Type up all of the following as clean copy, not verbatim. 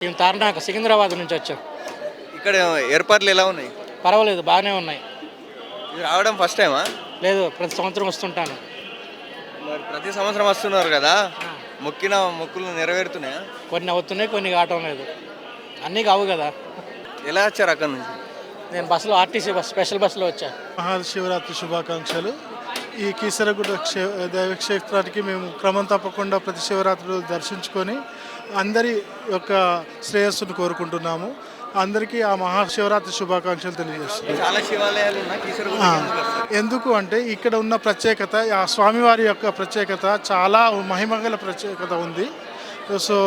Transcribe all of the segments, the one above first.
మేము తార్నాక సికింద్రాబాద్ నుంచి వచ్చాం. ఇక్కడ ఏర్పాట్లు ఎలా ఉన్నాయి? పర్వాలేదు, బాగానే ఉన్నాయి. ఇది రావడం ఫస్ట్ టైమా? లేదు, ప్రతి సంవత్సరం వస్తుంటాను. మరి ప్రతి సంవత్సరం వస్తున్నారు కదా, మొక్కిన మొక్కులు నెరవేరుతున్నాయా? కొన్ని అవుతున్నాయి, కొన్ని కావటం లేదు. అన్నీ కావు కదా. ఎలా వచ్చారు అక్కడ నుంచి? నేను బస్సులో ఆర్టీసీ స్పెషల్ బస్సులో వచ్చా. మహాశివరాత్రి శుభాకాంక్షలు. ఈ కీసరగుట్ట దైవక్షేత్రానికి మేము క్రమం తప్పకుండా ప్రతి శివరాత్రి రోజు దర్శించుకొని అందరి యొక్క శ్రేయస్సును కోరుకుంటున్నాము. అందరికీ ఆ మహాశివరాత్రి శుభాకాంక్షలు తెలియజేస్తున్నాం. చాలా శివాలయాలు ఉన్నాయి కీసరగుట్ట. ఎందుకు అంటే ఇక్కడ ఉన్న ప్రత్యేకత, ఆ స్వామివారి యొక్క ప్రత్యేకత చాలా మహిమగల ప్రత్యేకత ఉంది. సో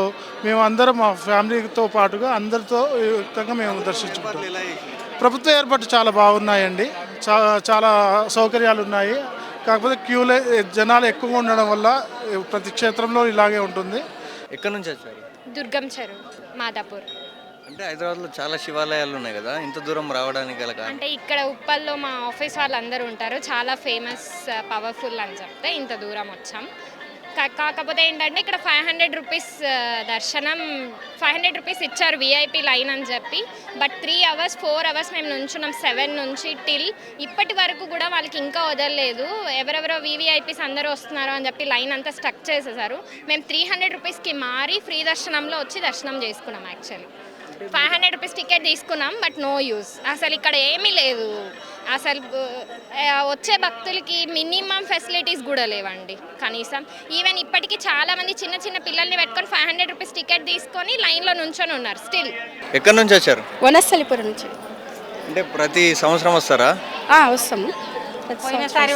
మేము అందరం మా ఫ్యామిలీతో పాటుగా అందరితో యుక్తంగా మేము దర్శించుకుంటాం. ప్రభుత్వ ఏర్పాటు చాలా బాగున్నాయండి. చాలా సౌకర్యాలు ఉన్నాయి. కాకపోతే క్యూలే జనాలు ఎక్కువగా ఉండడం వల్ల ప్రతి క్షేత్రంలో ఇలాగే ఉంటుంది. ఎక్కడి నుంచి వచ్చారు? దుర్గం చెరువు, మాదాపూర్. అంటే హైదరాబాద్లో చాలా శివాలయాలు ఉన్నాయి కదా, ఇంత దూరం రావడానికి గల కారణం? అంటే ఇక్కడ ఉప్పల్లో మా ఆఫీస్ వాళ్ళు అందరూ ఉంటారు, చాలా ఫేమస్ పవర్ఫుల్ అని చెప్తే ఇంత దూరం వచ్చాం. కాకపోతే ఏంటంటే ఇక్కడ 500 రూపీస్ దర్శనం, 500 రూపీస్ ఇచ్చారు విఐపి లైన్ అని చెప్పి. బట్ 3 అవర్స్ 4 అవర్స్ మేము నుంచున్నాం, 7 నుంచి టిల్ ఇప్పటి వరకు కూడా వాళ్ళకి ఇంకా వదలలేదు. ఎవరెవరో వివిఐపీస్ అందరూ వస్తున్నారు అని చెప్పి లైన్ అంతా స్టక్ చేసేసారు. మేము 300 రూపీస్కి మారి ఫ్రీ దర్శనంలో వచ్చి దర్శనం చేసుకున్నాం. యాక్చువల్లీ 500 రూపీస్ టికెట్ తీసుకున్నాం, బట్ నో యూస్. అసలు ఇక్కడ ఏమీ లేదు. అసలు వచ్చే భక్తులకి మినిమం ఫెసిలిటీస్ కూడా లేవండి కనీసం. ఈవెన్ ఇప్పటికీ చాలామంది చిన్న చిన్న పిల్లల్ని పెట్టుకొని 500 రూపీస్ టికెట్ తీసుకొని లైన్లో నుంచొని ఉన్నారు స్టిల్. ఎక్కడి నుంచి వచ్చారు? వనస్థలిపురం నుంచి. అంటే ప్రతి సంవత్సరం వస్తారా? వస్తాము. పోయినసారి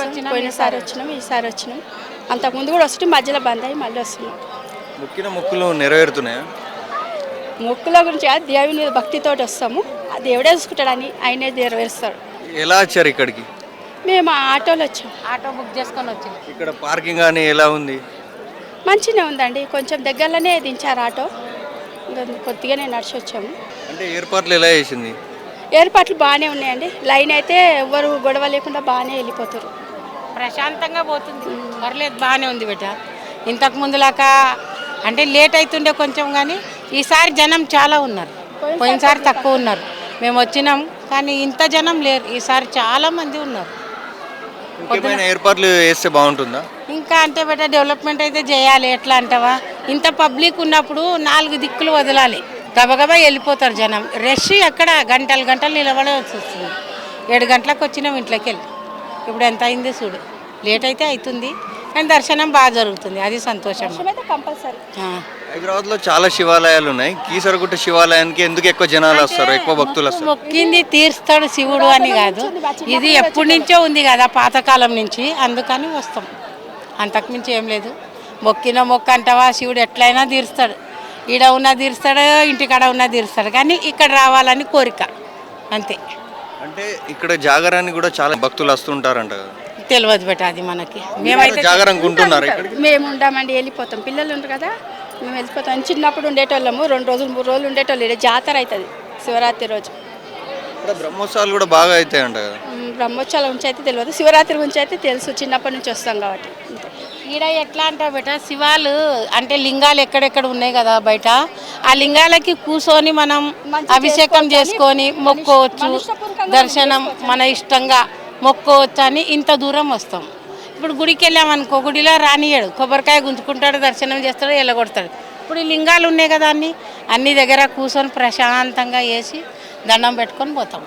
వచ్చినాం, ఈసారి వచ్చినాం. అంతకుముందు కూడా వస్తుంటే మధ్యలో బంద్ అయ్యి మళ్ళీ వస్తున్నాం. మొక్కిన మొక్కులు నెరవేరుతున్నాయా? మొక్కుల గురించి దేవుని భక్తితోటి వస్తాము. ఆ దేవుడే చూసుకుంటాడని ఆయనే నెరవేరుస్తాడు. ఎలా వచ్చారు ఇక్కడికి? మేము ఆటోలో వచ్చాం. ఆటో బుక్ చేసుకొని వచ్చాం. ఇక్కడ పార్కింగ్ అని ఎలా ఉంది? మంచిగా ఉందండి, కొంచెం దగ్గరలోనే దించారు ఆటో. కొద్దిగానే నడిచి వచ్చాము. అంటే ఏర్పాట్లు ఎలా చేసింది? ఏర్పాట్లు బాగానే ఉన్నాయండి. లైన్ అయితే ఎవ్వరు గొడవ లేకుండా బాగానే వెళ్ళిపోతారు. ప్రశాంతంగా పోతుంది, పర్లేదు, బాగానే ఉంది బిడ్డ. ఇంతకు ముందులాగా అంటే లేట్ అవుతుండే కొంచెం, కానీ ఈసారి జనం చాలా ఉన్నారు. పోయినసారి తక్కువ ఉన్నారు. మేము వచ్చినాం కానీ ఇంత జనం లేరు. ఈసారి చాలా మంది ఉన్నారు. ఇంకేమైనా ఏర్పాట్లు చేస్తే బాగుంటుందా? ఇంకా అంటే బిడ్డ డెవలప్మెంట్ అయితే చేయాలి. ఎట్లా అంటావా, ఇంత పబ్లిక్ ఉన్నప్పుడు 4 దిక్కులు వదలాలి. గబగబా వెళ్ళిపోతారు జనం. రష్ ఎక్కడ గంటలు గంటలు నిలబడాల్సి వస్తుంది. 7 గంటలకు వచ్చినాం ఇంట్లోకి వెళ్ళి. ఇప్పుడు ఎంత అయింది చూడు. లేట్ అయితే అవుతుంది కానీ దర్శనం బాగా జరుగుతుంది, అది సంతోషం. కంపల్సరీ. హైదరాబాద్లో చాలా శివాలయాలు ఉన్నాయి. కీసరగుట్ట శివాలయానికి ఎందుకు ఎక్కువ జనాలు వస్తారు, ఎక్కువ భక్తులు వస్తారు? మొక్కింది తీరుస్తాడు శివుడు అని కాదు, ఇది ఎప్పటి నుంచో ఉంది కదా, పాతకాలం నుంచి, అందుకని వస్తాం. అంతకుమించి ఏం లేదు. మొక్కిన మొక్క అంటావా, శివుడు ఎట్లయినా తీరుస్తాడు. ఈడ ఉన్నా తీరుస్తాడు, ఇంటికాడ ఉన్నా తీరుస్తాడు, కానీ ఇక్కడ రావాలని కోరిక అంతే. అంటే ఇక్కడ జాగరాన్ని కూడా చాలా భక్తులు వస్తుంటారంట కదా? తెలియదు బెట అది మనకి. మేమైతే జాగరం ఉంటున్నారు. మేము ఉండమండి, వెళ్ళిపోతాం. పిల్లలు ఉంటారు కదా, మేము వెళ్ళిపోతాం. చిన్నప్పుడు ఉండేటోళ్ళము, 2 రోజులు 3 రోజులు ఉండేటోళ్ళు. జాతర అవుతుంది శివరాత్రి రోజు. బ్రహ్మోత్సవాలు కూడా బాగా అవుతాయంట కదా? బ్రహ్మోత్సవాల గురించి అయితే తెలియదు, శివరాత్రి గురించి అయితే తెలుసు. చిన్నప్పటి నుంచి వస్తాం కాబట్టి. ఈడ ఎట్లా అంటావు బేట, శివాలు అంటే లింగాలు ఎక్కడెక్కడ ఉన్నాయి కదా బయట, ఆ లింగాలకి కూర్చొని మనం అభిషేకం చేసుకొని మొక్కోవచ్చు. దర్శనం మన ఇష్టంగా మొక్కోవచ్చు అని ఇంత దూరం వస్తాం. ఇప్పుడు గుడికి వెళ్ళామనుకో, గుడిలో రానియడు, కొబ్బరికాయ గుంజుకుంటాడు, దర్శనం చేస్తాడు, ఎల్లగొడతాడు. ఇప్పుడు ఈ లింగాలు ఉన్నాయి కదా, అన్ని దగ్గర కూర్చొని ప్రశాంతంగా వేసి దండం పెట్టుకొని పోతాం.